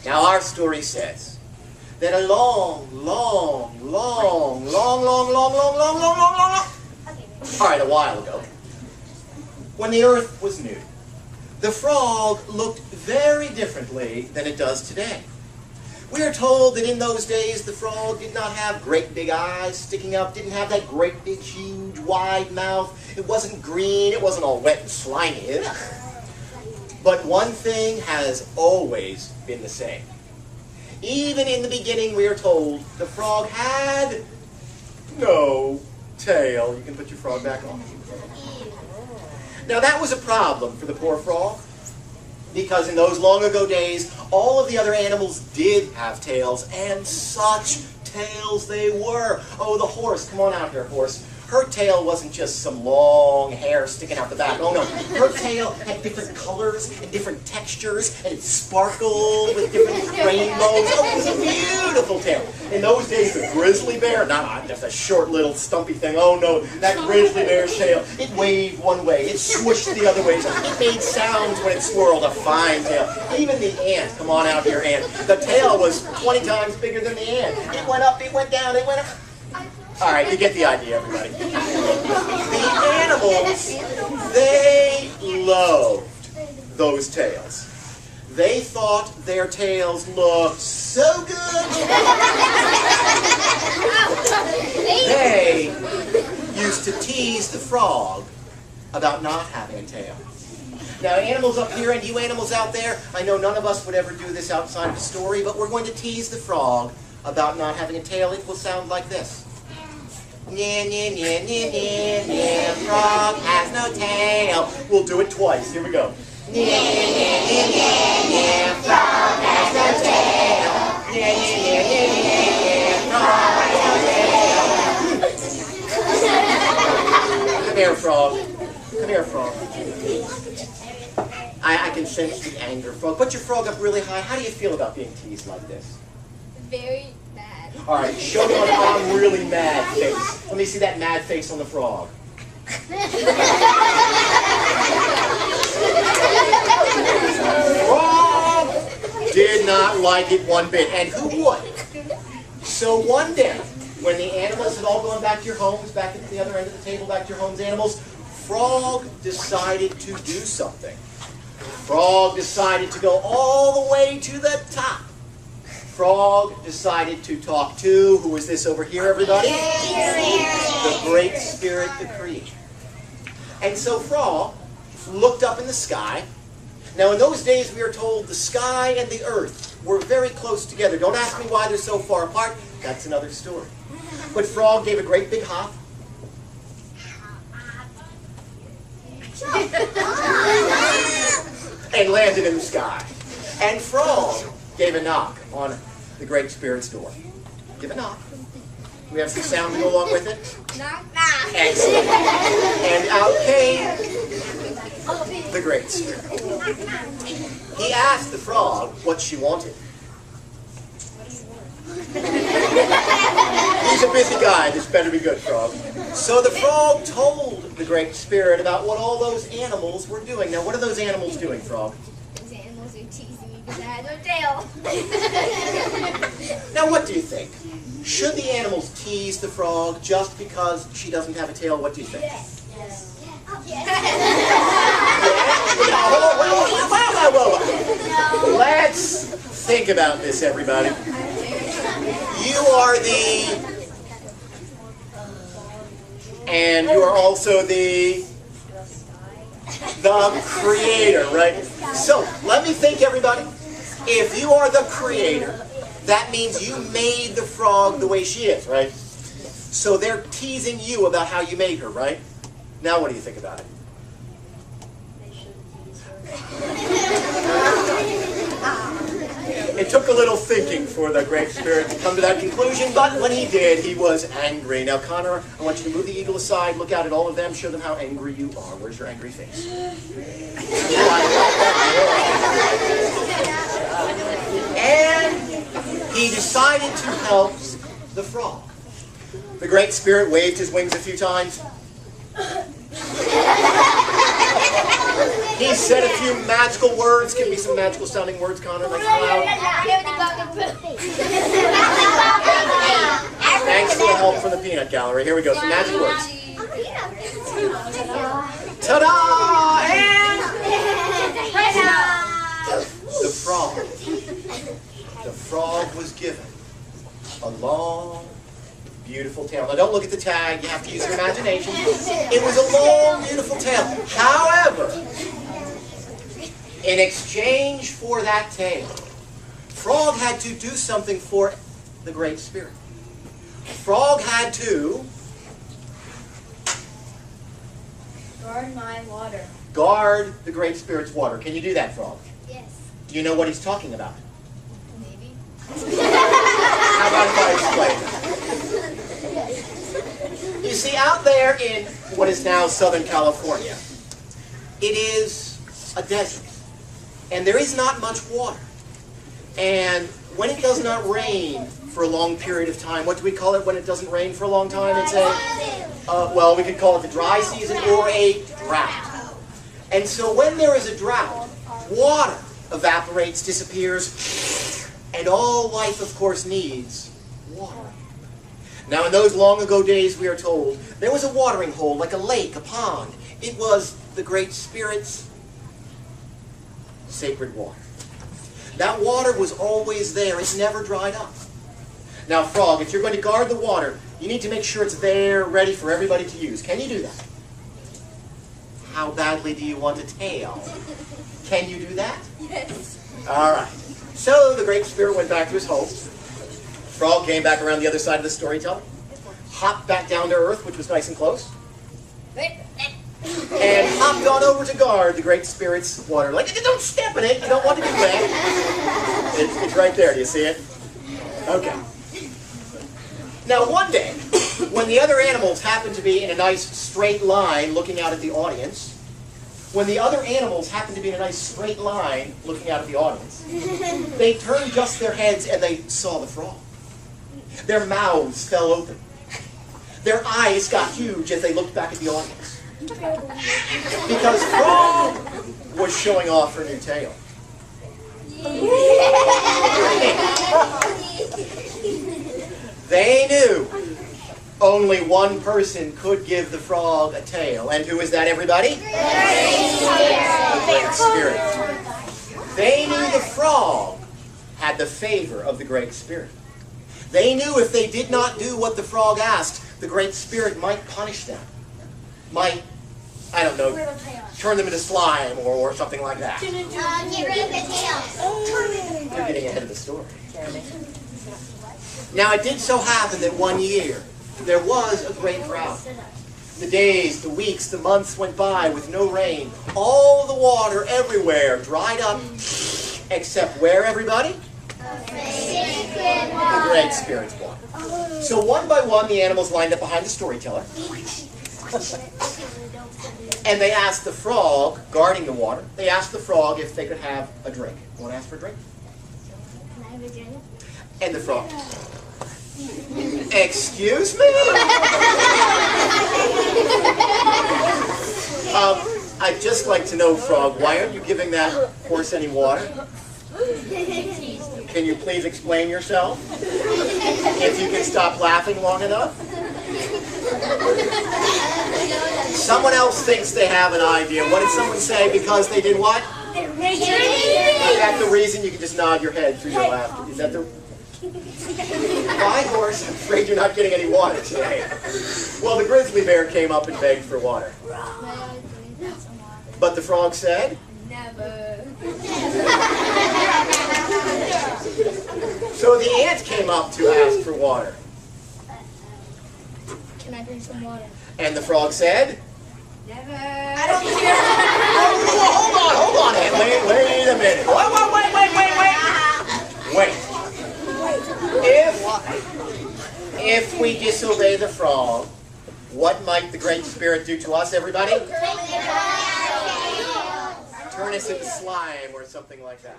Now our story says that a all right, a while ago, when the earth was new, the frog looked very differently than it does today. We are told that in those days the frog did not have great big eyes sticking up, didn't have that great big huge wide mouth. It wasn't green, it wasn't all wet and slimy. But one thing has always been the same. Even in the beginning, we are told the frog had no tail. You can put your frog back on. Now that was a problem for the poor frog, because in those long ago days, all of the other animals did have tails, and such tails they were. Oh, the horse, come on out here, horse. Her tail wasn't just some long hair sticking out the back. Oh no, her tail had different colors and different textures, and it sparkled with different rainbows. Oh, it was a beautiful tail. In those days, the grizzly bear, not just a short little stumpy thing. Oh no, that grizzly bear's tail, it waved one way, it swished the other way. It made sounds when it swirled, a fine tail. Even the ant, come on out here, ant. The tail was 20 times bigger than the ant. It went up, it went down, it went up. All right, you get the idea, everybody. The animals, they loved those tails. They thought their tails looked so good. They used to tease the frog about not having a tail. Now, animals up here and you animals out there, I know none of us would ever do this outside of the story, but we're going to tease the frog about not having a tail. It will sound like this. Nya, nya, nya, nya, nya, nya, frog has no tail. We'll do it twice. Here we go. Nya, nya, nya, nya, nya, nya, frog has no tail. Nya, nya, nya, nya, nya, nya, frog has no tail. Come here, frog. Come here, frog. I can sense the anger, frog. Put your frog up really high. How do you feel about being teased like this? Very bad. All right, show me an I'm really mad face. Let me see that mad face on the frog. Frog did not like it one bit, and who would? So one day, when the animals had all gone back to your homes, back at the other end of the table, back to your homes, animals, Frog decided to do something. Frog decided to go all the way to the top. Frog decided to talk to, who is this over here, everybody? The Great Spirit, the Creator. And so Frog looked up in the sky. Now in those days we are told the sky and the earth were very close together. Don't ask me why they're so far apart. That's another story. But Frog gave a great big hop. And landed in the sky. And Frog gave a knock on the Great Spirit's door. Give a knock. We have some sound to go along with it. Knock, knock. Excellent. And out came the Great Spirit. He asked the frog what she wanted. He's a busy guy. This better be good, Frog. So the frog told the Great Spirit about what all those animals were doing. Now, what are those animals doing, Frog? Those animals are teasing me because I had no tail. Now, what do you think? Should the animals tease the frog just because she doesn't have a tail? What do you think? Yes. Whoa. Let's think about this, everybody. You are and you are also the creator, right? So, let me think, everybody. If you are the creator, that means you made the frog the way she is, right? So they're teasing you about how you made her, right? Now what do you think about it? It took a little thinking for the Great Spirit to come to that conclusion, but when he did, he was angry. Now, Connor, I want you to move the eagle aside, look out at all of them, show them how angry you are. Where's your angry face? And he decided to help the frog. The Great Spirit waved his wings a few times. He He said a few magical words. Give me some magical sounding words, Connor. Nice and loud. Thanks for the help from the peanut gallery. Here we go. Some magic words. Ta-da! And the frog. The frog was given a long, beautiful tail. Now don't look at the tag. You have to use your imagination. It was a long, beautiful tail. However, in exchange for that tail, Frog had to do something for the Great Spirit. Frog had to Guard my water. guard the Great Spirit's water. Can you do that, Frog? Yes. Do you know what he's talking about? Maybe. How about if I explain that? You see, out there in what is now Southern California, it is a desert. And there is not much water. And when it does not rain for a long period of time, what do we call it when it doesn't rain for a long time? It's well, we could call it the dry season or a drought. And so when there is a drought, water evaporates, disappears, and all life, of course, needs water. Now, in those long ago days, we are told, there was a watering hole, like a lake, a pond. It was the Great Spirit's sacred water. That water was always there. It never dried up. Now, Frog, if you're going to guard the water, you need to make sure it's there, ready for everybody to use. Can you do that? How badly do you want a tail? Can you do that? Yes. All right. So the Great Spirit went back to his home. Frog came back around the other side of the storyteller, hopped back down to earth, which was nice and close, and hopped on over to guard the Great Spirit's water. Like, don't step in it. You don't want to be wet. It's right there. Do you see it? Okay. Now, one day, when the other animals happened to be in a nice straight line looking out at the audience, they turned just their heads and they saw the frog. Their mouths fell open. Their eyes got huge as they looked back at the audience. Because Frog was showing off her new tail. They knew only one person could give the frog a tail. And who is that, everybody? The Great Spirit. They knew the frog had the favor of the Great Spirit. They knew if they did not do what the frog asked, the Great Spirit might punish them. Might, I don't know, turn them into slime or something like that. Get rid of the tail. You're getting ahead of the story. Now, it did so happen that one year, there was a great drought. The days, the weeks, the months went by with no rain. All the water everywhere dried up, except where, everybody? The Great Spirit's water. So one by one, the animals lined up behind the storyteller. And they asked the frog, guarding the water, they asked the frog if they could have a drink. You want to ask for a drink? Can I have a drink? And the frog, excuse me? I'd just like to know, Frog, why aren't you giving that horse any water? Can you please explain yourself? If you can stop laughing long enough? Someone else thinks they have an idea. What did someone say? Because they did what? Is that the reason? You can just nod your head through your laughter. Is that the... Why, horse? I'm afraid you're not getting any water today. Well, the grizzly bear came up and begged for water. But the frog said? Never. So the ant came up to ask for water. Can I drink some water? And the frog said? Never. I don't Hold on, Ant. Wait a minute. Wait. If we disobey the frog, what might the Great Spirit do to us, everybody? Turn us into slime or something like that.